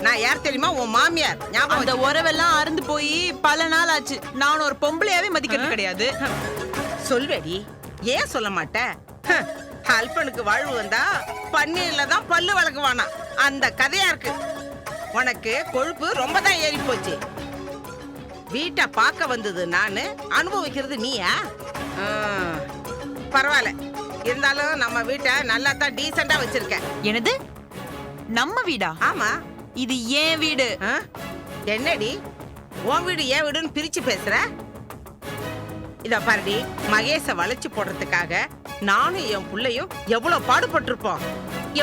நான் யார் தெரியுமா? உன் மாமியார். ஞாபகம்? அந்த உறவெல்லாம் அருந்து போய் பல நாள் ஆச்சு. நான் ஒரு பொம்பளையாவே மதிக்கிறது கிடையாது. சொல்வேடி, ஏன் சொல்ல மாட்டேன்? அல்பனுக்கு வாழ்வு வந்தா பன்னீர்ல தான் பல்லு வளக்குவானா. அந்த கதையா இருக்கு. உனக்கு கொழுப்பு ரொம்ப தான் ஏறி போச்சு. வீட்டை பார்க்க வந்தது நானு, அனுபவிக்கிறது நீயா? பரவாயில்ல, இருந்தாலும் நம்ம வீட்டை நல்லா தான் டீசெண்டா வச்சிருக்க. என்னது நம்ம வீடா? ஆமா, இது ஏன் வீடு. என்னடி உன் வீடு ஏன் வீடுன்னு பிரிச்சு பேசுற? இத பாருடி, மகேஷ வளைச்சு போடுறதுக்காக நானும் என் பிள்ளையும் எவ்வளவு பாடுபட்டிருப்போம்.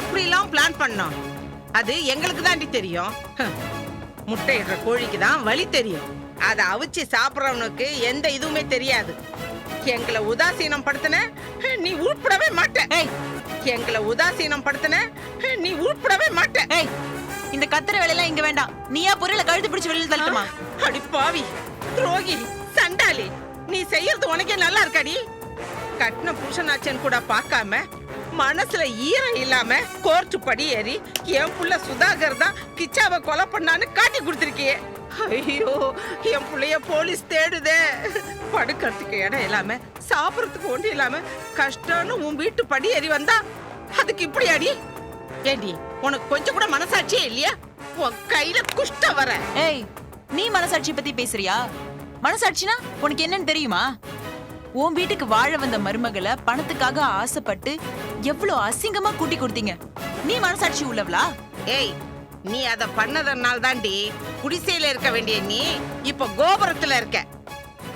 எப்படிலாம் பிளான் பண்ணோம் அது எங்களுக்கு தாண்டி தெரியும். முட்டையிடுற கோழிக்கு தான் வலி தெரியும். அதை அவிச்சு சாப்பிட்றவனுக்கு எந்த இதுவுமே தெரியாது. எங்களை உதாசீனம் படுத்தின நீ உருப்படவே மாட்ட. எங்களை உதாசீனம் படுத்தின நீ உருப்படவே மாட்ட. இந்த கத்திர வேலையெல்லாம் இங்க வேண்டாம். நீயா பொருளை கழுத்து பிடிச்சு வெளியில தள்ளட்டுமா? அடி பாவி, துரோகி, சண்டாளி, நீ செய்யறது உனக்கே நல்லா இருக்காடி. கட்டின புருஷனாச்சன் கூட பார்க்காம மனசுல ஈரம் இல்லாம கோர்ட்டு படி ஏறி என் புள்ள சுதாகர் தான் கிச்சாவை கொலை பண்ணான்னு காட்டி கொடுத்திருக்கியே. ஐயோ, என் புள்ளைய போலீஸ் தேடுதே. படுக்கிறதுக்கு இடம் இல்லாம சாப்பிடறதுக்கு ஒன்று இல்லாம கஷ்டம்னு உன் வீட்டு படி ஏறி வந்தா அதுக்கு இப்படி அடி. ஏடி, உனக்கு கொஞ்சம் கூட மனசாட்சியே இல்லையா? உன் கையில குஷ்டம் வர. ஏய், நீ மனசாட்சி பத்தி பேசுறியா? மனசாட்சினா உனக்கு என்னன்னு தெரியுமா? உன் வீட்டுக்கு வாழ வந்த மருமகளை பணத்துக்காக ஆசைப்பட்டு எவ்வளவு அசிங்கமா கூட்டி கொடுத்தீங்க. நீ மனசாட்சி உள்ளவளா? ஏய், நீ அத பண்ணதனால தாண்டி குடிசையில இருக்க வேண்டிய நீ இப்ப கோபுரத்துல இருக்க.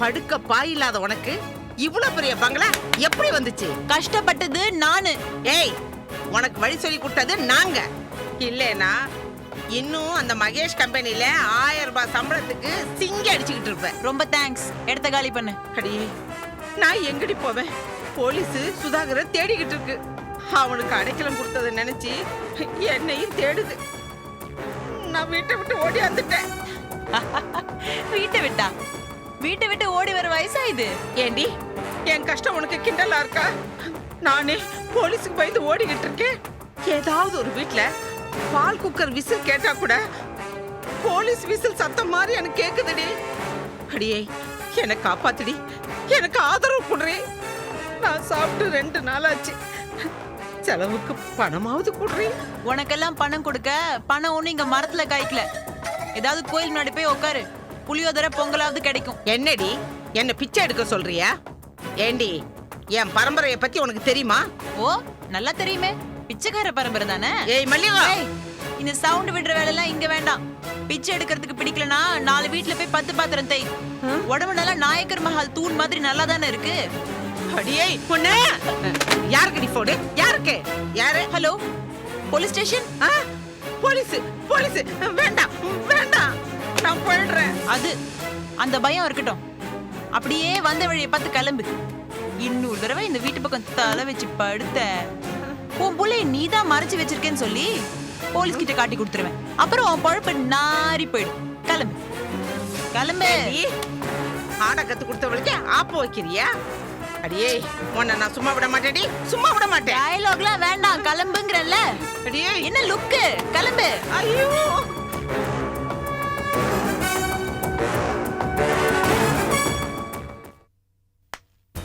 படுக்க பாய் இல்லாத உனக்கு இவ்வளவு பெரிய பங்களா எப்படி வந்துச்சு? கஷ்டப்பட்டது நானு. ஏய், உனக்கு வழி சொல்லி கொடுத்தது நாங்க. இல்லனா இன்னும் அந்த மகேஷ் கம்பெனில 1000 ரூபாய் சம்பளத்துக்கு சிங்க அடிச்சுக்கிட்டு இருப்ப. ரொம்ப தேங்க்ஸ். இடத்த காலி பண்ணு. அடி, நான் எங்கடி போவேன்? போலீஸ் சுதாகரை தேடிக்கிட்டு இருக்கு. அவனுக்கு அடைக்கலம் கொடுத்ததை நினைச்சு என்னையும் தேடுது. நான் வீட்டை விட்டு ஓடி வந்துட்டேன். வீட்டை விட்டு ஓடி வர வயசா இது? ஏண்டி, என் கஷ்டம் உனக்கு கிண்டலா இருக்கா? நானே போலீஸுக்கு பயந்து ஓடிக்கிட்டு இருக்கேன். ஏதாவது ஒரு வீட்ல பால் குக்கர் விசில் கேட்டா கூட போலீஸ் விசில் சத்தம் மாதிரி எனக்கு கேக்குதுடி. அடியே, என்னை காப்பாத்துடி, எனக்கு ஆதரவு குடுறே. நான் சாப்பிட்டு 2 நாள் ஆச்சு. செலவுக்கு பணமாவது குடுறே. உனக்கெல்லாம் பணம் கொடுக்க பணம் ஒண்ணு இங்க மரத்துல காய்க்கல. ஏதாவது கோயில் முன்னாடி போய் உட்காரு, புளியோதரை பொங்கலாவது கிடைக்கும். என்னடி, என்ன பிச்சை எடுக்க சொல்றியா? ஏண்டி, என் பரம்பரைய பத்தி உனக்கு தெரியுமா? ஓ, நல்லா தெரியுமே. பிச்சைக்கார பரம்பரை தானே. ஏய் மல்லிகா, இந்த சவுண்ட் விடுற வேலை எல்லாம் இங்க வேண்டாம். பிச்சை எடுக்கிறதுக்கு பிடிக்கலனா 4 வீட்ல போய் 10 பாத்திரம் தேய். உடம்பு நல்லா நாயக்கர் மஹால் தூண் மாதிரி நல்லா தானே இருக்கு. அடியே பொண்ணு, யாருக்கு போடு? யாருக்கு? யாரு? Hello, police station. Police police வேண்டாம் வேண்டாம், நான் போயிடுறேன். அது அந்த பயம் இருக்கட்டும். அப்படியே வந்த வழியை பார்த்து கிளம்பு. இன்னொரு தடவை இந்த வீட்டு பக்கம் தலை வச்சு படுத்த உன் புள்ளைய நீதான் மறைச்சு வச்சிருக்கேன்னு சொல்லி போலீஸ் கிட்ட காட்டி கொடுத்துருவேன். அப்புறம் உன் பழப்ப நாரி போயிடும். கிளம்பு கிளம்பு. ஆட கத்து கொடுத்தவளுக்கு ஆப்ப வைக்கிறியா? அடியே, உன்னை நான் சும்மா விட மாட்டேடி, சும்மா விட மாட்டேன். டயலாக்லாம் வேண்டாம், கிளம்புங்கறல்ல. அடியே, என்ன லுக்கு? கிளம்பு. ஐயோ,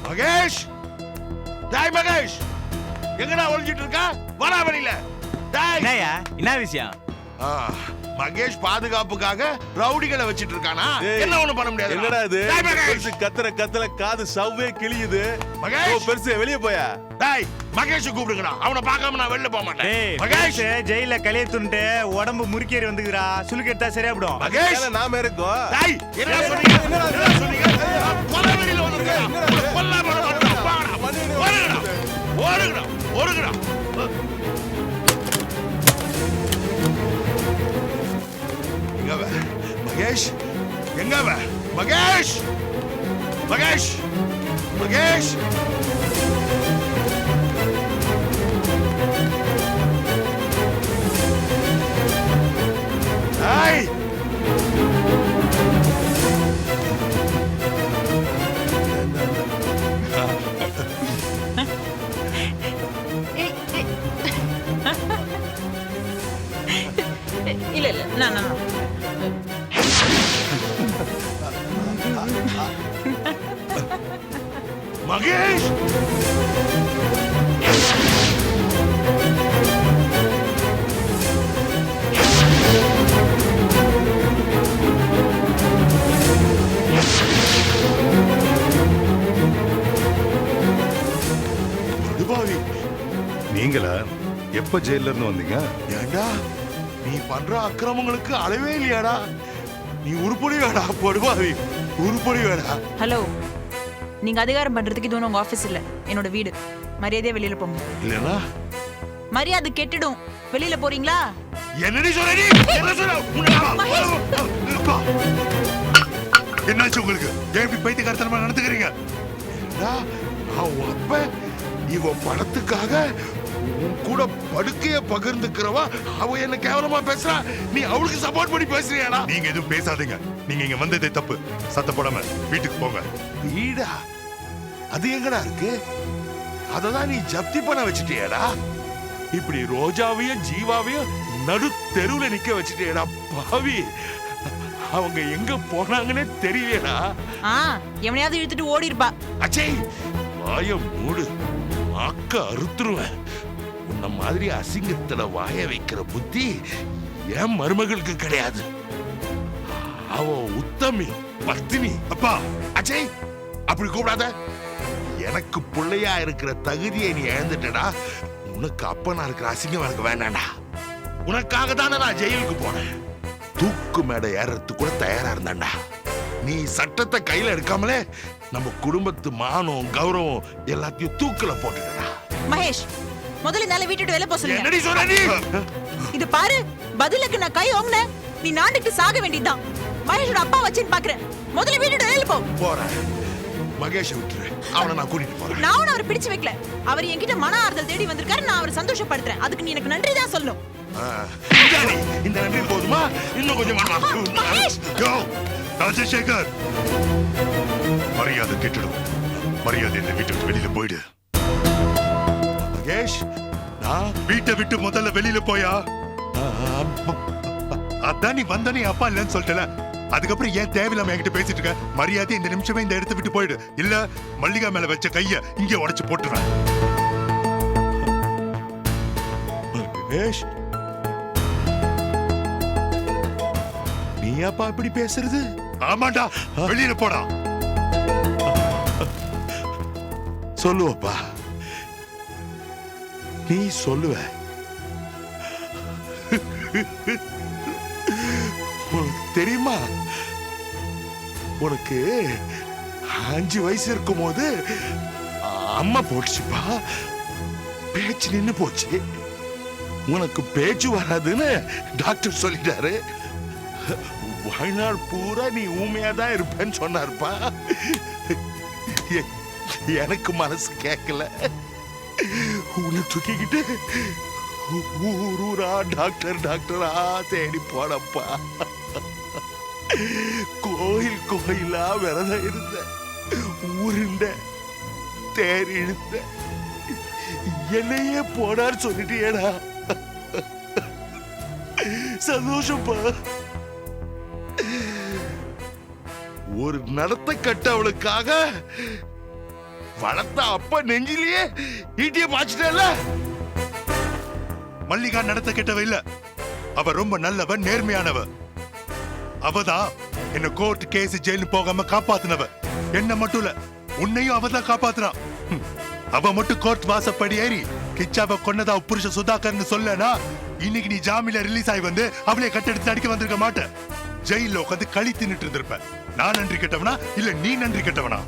மகேஷ், டேய் மகேஷ், எங்கடா ஒளிஞ்சிட்டு இருக்க? வரா வெளியில. டேய், என்னய்யா, என்ன விஷயம்? மகேஷ் பாதுகாப்புக்காக ரவுடிகளை வச்சிட்டு இருக்கானா? என்ன ஒண்ணு பண்ண முடியாது. என்னடா இது? டேய் மகேஷ், கத்தல காது சவ்வே கிளியுது. மகேஷ் பெருசு வெளிய போயா? டேய், மகேஷ் கூப்பிடுங்கடா. அவனை பார்க்காம நான் வெளில போக மாட்டேன். மகேஷ், ஜெயில களிய துண்டு உடம்பு முறுக்கேறி வந்துக்குறா. சுளுக்கு எடுத்தா சரியா போடும். மகேஷ், நாம இருக்கோம். டேய், என்ன சொன்னீங்க? என்ன சொன்னீங்க? கொல்ல வெளியில வந்துருக்க. கொல்லாம ஓடுங்கடா, ஓடுங்கடா, ஓடுங்கடா. எங்க அவ? மகேஷ், எங்க அவ? மகேஷ், மகேஷ், மகேஷ். ஏய், இல்ல இல்ல, நான் மகேஷ், படுபாவி, நீங்களா? எப்ப ஜெயில இருந்து வந்தீங்க? ஏண்டா, நீ பண்ற அக்கிரமங்களுக்கு அளவே இல்லையாடா? நீ உருப்படி வேடா, படுபாவி, உருப்படி வேடா. ஹலோ, நீங்க அதிகாரம் பண்றதுக்கு இது ஒன்றும் உங்க ஆபீஸ் இல்ல, என்னோட வீடு. மரியாதையா வெளியில போங்க. இல்லனா மரியாதை கெட்டுடும். வெளியில போறீங்களா? என்னடி சொல்ற நீ? என்ன சொல்ற? என்னாச்சு உங்களுக்கு? ஏன் இப்படி பைத்தியக்காரத்தனமா நடந்துக்கிறீங்க? அப்ப இவ பணத்துக்காக உன் கூட படுக்கைய பகிர்ந்துக்கிறவா அவ என்ன கேவலமா பேசுறா, நீ அவளுக்கு சப்போர்ட் பண்ணி பேசுறியாடா? நீங்க எதுவும் பேசாதீங்க. நீங்க இங்க வந்ததே தப்பு. சத்த போடாம வீட்டுக்கு போங்க. வீடா? அது எங்கடா இருக்கு? அததான் நீ ஜப்தி பண்ண வச்சுட்டியாடா? இப்படி ரோஜாவையும் ஜீவாவையும் நடு தெருவுல நிக்க வச்சுட்டியாடா பாவி. அவங்க எங்க போனாங்கன்னே தெரியலடா. எவனையாவது இழுத்துட்டு ஓடி இருப்பா. அச்சே, வாய மூடு, அக்க அறுத்துருவேன். உன்ன மாதிரி அசிங்கத்துல வாய வைக்கிற புத்தி என் மருமகளுக்கு கிடையாது. அவ உத்தமி, பத்தினி. அப்பா, அச்சே, அப்படி கூப்பிடாத. எனக்கு பிள்ளையா இருக்கிற தகுதியை நீ இழந்துட்டடா. உனக்கு அப்பனா இருக்கிற அசிங்கம் எனக்கு வேண்டாம்டா. உனக்காக தானே நான் ஜெயிலுக்கு போனேன். தூக்கு மேடை ஏறதுக்கு கூட தயாரா இருந்தாண்டா. நீ சட்டத்தை கையில எடுக்காமலே நம்ம குடும்பத்து மானம் கௌரவம் எல்லாத்தையும் தூக்கல போட்டுட்டா. மகேஷ், முதல்ல நாளை வீட்டுட்டு வெளில போக என்னடி சொல்ற நீ? இது பாரு, பதிலுக்கு நான் கை ஓங்கின நீ நாண்டுக்கு சாக வேண்டியதுதான். மகேஷோட அப்பா வச்சுன்னு பாக்குறேன். முதல்ல வீட்டுட்டு வெளில போ. போறேன். மகேஷ விட்டுரு, அவனை நான் கூட்டிட்டு போறேன். நான் அவரை பிடிச்சு வைக்கல. அவர் என்கிட்ட மன ஆறுதல் தேடி வந்திருக்காரு. நான் அவரை சந்தோஷப்படுத்துறேன். அதுக்கு நீ எனக்கு நன்றி தான் சொல்லணும். இந்த நன்றி போதுமா? இன்னும் கொஞ்சம் ராஜசேகர், மரியாதை கெட்டுடும். மரியாதை இந்த வீட்டை விட்டு வெளியில போயிடு. மகேஷ், நான் வீட்டை விட்டு முதல்ல வெளியில போயா. அதான் நீ வந்தனே அப்பா இல்லைன்னு சொல்லிட்டல. அதுக்கப்புறம் ஏன் தேவையில்லாம என்கிட்ட பேசிட்டு இருக்க? மரியாதை இந்த நிமிஷமே இந்த இடத்தை விட்டு போயிடு. இல்ல மல்லிகா மேல வச்ச கைய இங்கே உடைச்சு போட்டுறேன். மகேஷ், நீ அப்பா இப்படி பேசுறது? ஆமாண்டா, வெளியில போடா. சொல்லுவப்பா, நீ சொல்லுவ. உனக்கு தெரியுமா, உனக்கு 5 வயசு இருக்கும் போது அம்மா போட்டுச்சுப்பா. பேச்சு நின்னு போச்சு. உனக்கு பேச்சு வராதுன்னு டாக்டர் சொல்லிட்டாரு. வாழ்நாள் பூரா நீ ஊமையா தான் இருப்பேன்னு சொன்னாருப்பா. எனக்கு மனசு கேட்கல. உன்னை தூக்கிக்கிட்டு ஊர் ஊரா டாக்டரா தேடி போனப்பா. கோயில் கோயிலா விரதம் இருந்த, ஊருண்ட, தேர் இழுந்த, என்னையே போனார் சொல்லிட்டியேடா. சந்தோஷப்பா. ஒரு நடத்த கட்டவளுக்காக வளர்த்த அப்பா நெஞ்சிலேயே ஈட்டிய மாச்சிட்டல. மல்லிகா நடத்த கெட்டவ இல்ல. அவ ரொம்ப நல்லவ, நேர்மையானவ. அவதான் என்ன கோர்ட் கேஸ் ஜெயிலு போகாம காப்பாத்தினவ. என்ன மட்டும் இல்ல, உன்னையும் அவதான் காப்பாத்தினா. அவ மட்டும் கோர்ட் வாசப்படி ஏறி கிச்சாவ கொன்னதா புருஷ சுதாகர்னு சொல்லனா, இன்னைக்கு நீ ஜாமீன்ல ரிலீஸ் ஆகி வந்து அவளை கட்டெடுத்து அடிக்க வந்திருக்க மாட்ட. ஜெயில உட்காந்து களி தின்னுட்டு இருந்திருப்ப. நான் நன்றி கெட்டவனா இல்ல நீ நன்றி கெட்டவனா?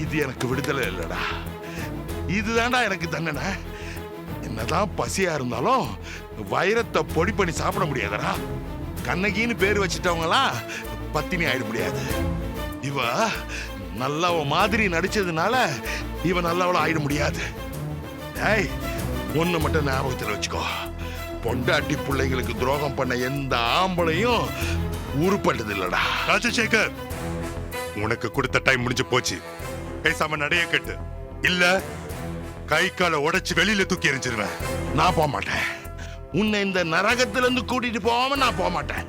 இது எனக்கு விடுதலை இல்லடா, இதுதான்டா எனக்கு தண்டனை. என்னதான் பசியா இருந்தாலும் வைரத்தை பொடி பண்ணி சாப்பிட முடியாதடா. கண்ணகின்னு பேர் வச்சுட்டவங்களாம் பத்தினி ஆயிட முடியாது. இவ நல்லவ மாதிரி நடிச்சதுனால இவ நல்லவள ஆயிட முடியாது. ஏய், ஒண்ணு மட்டும் ஞாபகத்தில் வச்சுக்கோ, பொண்டாட்டி பிள்ளைங்களுக்கு துரோகம் பண்ண எந்த ஆம்பளையும் உருப்பட்டது இல்லடா. ராஜசேகர், உனக்கு கொடுத்த டைம் முடிஞ்சு போச்சு. பேசாம நடைய கட்டு, இல்ல கை காலை உடைச்சு வெளியில தூக்கி எறிஞ்சிருவேன். நான் போக மாட்டேன். உன்னை இந்த நரகத்துல இருந்து கூட்டிட்டு போகாம நான் போக மாட்டேன்.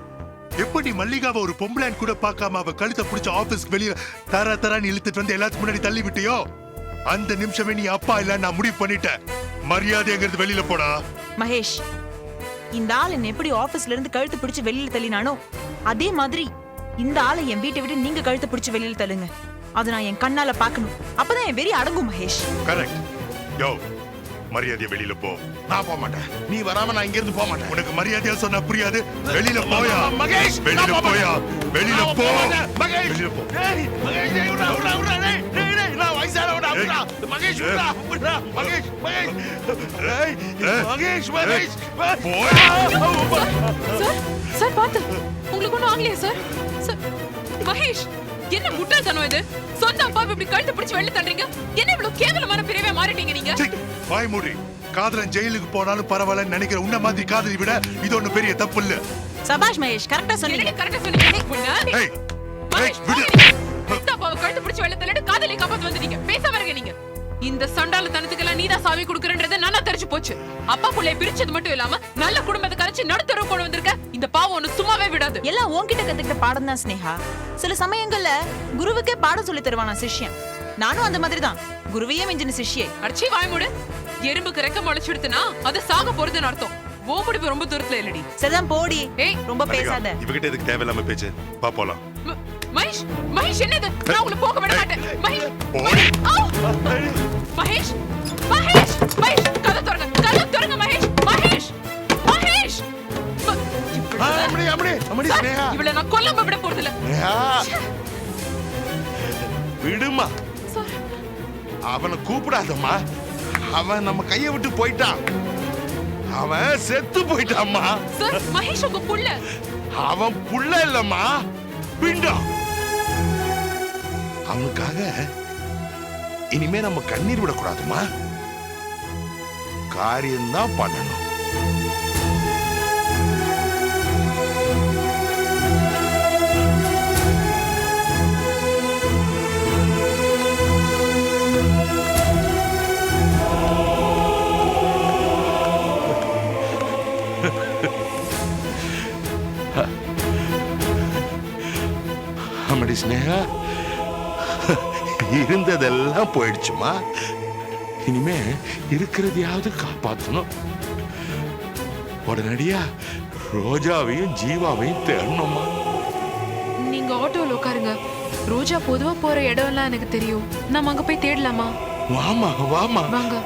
எப்படி மல்லிகாவை ஒரு பொம்பளைன்னு கூட பார்க்காம அவ கழுத்தை பிடிச்ச ஆபீஸ்க்கு வெளியில தரான்னு இழுத்துட்டு வந்து எல்லாத்துக்கு முன்னாடி தள்ளி விட்டியோ, அந்த நிமிஷமே நீ அப்பா இல்ல நான் முடிவு பண்ணிட்டேன். மரியாதைங்கிறது வெளியில போடா. மகேஷ், இந்த ஆள் என்ன எப்படி ஆபீஸ்ல இருந்து கழுத்து பிடிச்சு வெளியில தள்ளினானோ, அதே மாதிரி இந்த ஆளை என் வீட்டை விட்டு நீங்க கழுத்து பிடிச்சு வெளியில தள்ளுங்க. அதை நான் என் கண்ணால பாக்கணும். அப்பதான் என் வெறி அடங்கும். மகேஷ், கரெக்ட். யோ, மரியாதையா வெளியில போ. நான் போக மாட்டேன். நீ வராம நான் இங்க இருந்து போக மாட்டேன். உனக்கு மரியாதையா சொன்னா புரியாது. வெளியில போயா. மகேஷ், வெளியில போயா. வெளியில போ. மகேஷ், வெளியில போ. ஏய், மகேஷ், டேய், விட்றா, விட்றா, விட்றா, டேய், டேய், டேய், நான் வயசானவன்டா, விட்றா. மகேஷ், விட்றா, விட்றா, மகேஷ், மகேஷ். ஏய், மகேஷ், மகேஷ், சார் பாத்து, உங்களுக்கு ஒண்ணும் ஆகலையா சார்? மகேஷ், என்ன முட்டாள்தனம் இது? சொந்த அப்பா இப்படி கழுத்து பிடிச்சு வெளில தள்ளுறீங்க. என்ன இவ்வளவு கேவலமான பிரிவே மாறிட்டீங்க நீங்க? வாய் மூடி. காதலன் ஜெயிலுக்கு போனாலும் பரவாயில்லன்னு நினைக்கிற உன்ன மாதிரி காதலி விட இது ஒண்ணு பெரிய தப்பு இல்ல. சபாஷ் மகேஷ், கரெக்டா சொன்னீங்க. கரெக்டா சொன்னீங்க. ஏய், ஏய், விடு. சொந்த அப்பாவை கழுத்து பிடிச்சு வெளில தள்ளிட்டு காதலி காப்பாத்து வந்துட்டீங்க. பேசாம இருங்க நீங்க. இந்த சண்டாலத்தனத்துக்கெல்லாம் நீதான் சாவி கொடுக்கறன்றது நல்லா தெரிஞ்சு போச்சு. அப்பா புள்ளைய பிரிச்சது மட்டும் இல்லாம நல்ல குடும்பத்தை கரைச்சு நடுத்தரவு கொண்டு வந்திருக்க. இந்த பாவம் ஒண்ணு சும்மாவே விடாது. எல்லாம் உன்கிட்ட கத்துக்கிட்ட பாடம் தான் ஸ்னேகா. சில சமயங்கள்ல குருவுக்கே பாடம் சொல்லி தருவானா சிஷ்யன். நானும் அந்த மாதிரி தான், குருவையே மிஞ்சின சிஷ்யை. அடிச்சி வாய் மூடு. எறும்புக்கு ரெக்க முளைச்சிடுத்துனா அது சாக போறதுன்னு அர்த்தம். ஓ முடிவு ரொம்ப தூரத்துல இல்லடி. சரிதான் போடி. ஏய், ரொம்ப பேசாத. இவகிட்ட எதுக்கு தேவையில்லாம பேச்சு? பா போலாம். மகேஷ், மகேஷ் என்னது? நான் உங்களை போக விட மாட்டேன். மகேஷ், மகேஷ், மகேஷ், மகேஷ், கதை திறங்க மகேஷ், மகேஷ், மகேஷ். அம்டி, அம்டி, அம்டி, ஸ்னேகா. இவளை நான் கொல்லாம விட போறதில்ல. விடுமா, சார் அவனை கூப்பிடாதம்மா. அவன் நம்ம கையை விட்டு போயிட்டான். அவன் செத்து போயிட்டாம்மா. சார் மகேஷ் உங்க புள்ள. அவன் புள்ள இல்லம்மா, பிண்டம். அவனுக்காக இனிமே நம்ம கண்ணீர் விடக்கூடாதுமா. காரியம்தான் பண்ணணும். அம்மடி ஸ்னேகா, இருந்ததெல்லாம் போயிடுச்சுமா. இனிமே இருக்கிறதையாவது காப்பாற்றணும். உடனடியா ரோஜாவையும் ஜீவாவையும் தேடணுமா. நீங்க ஆட்டோல உட்காருங்க. ரோஜா பொதுவா போற இடம் எல்லாம் எனக்கு தெரியும். நாம அங்க போய் தேடலாமா? வாமா வாமா வாங்க.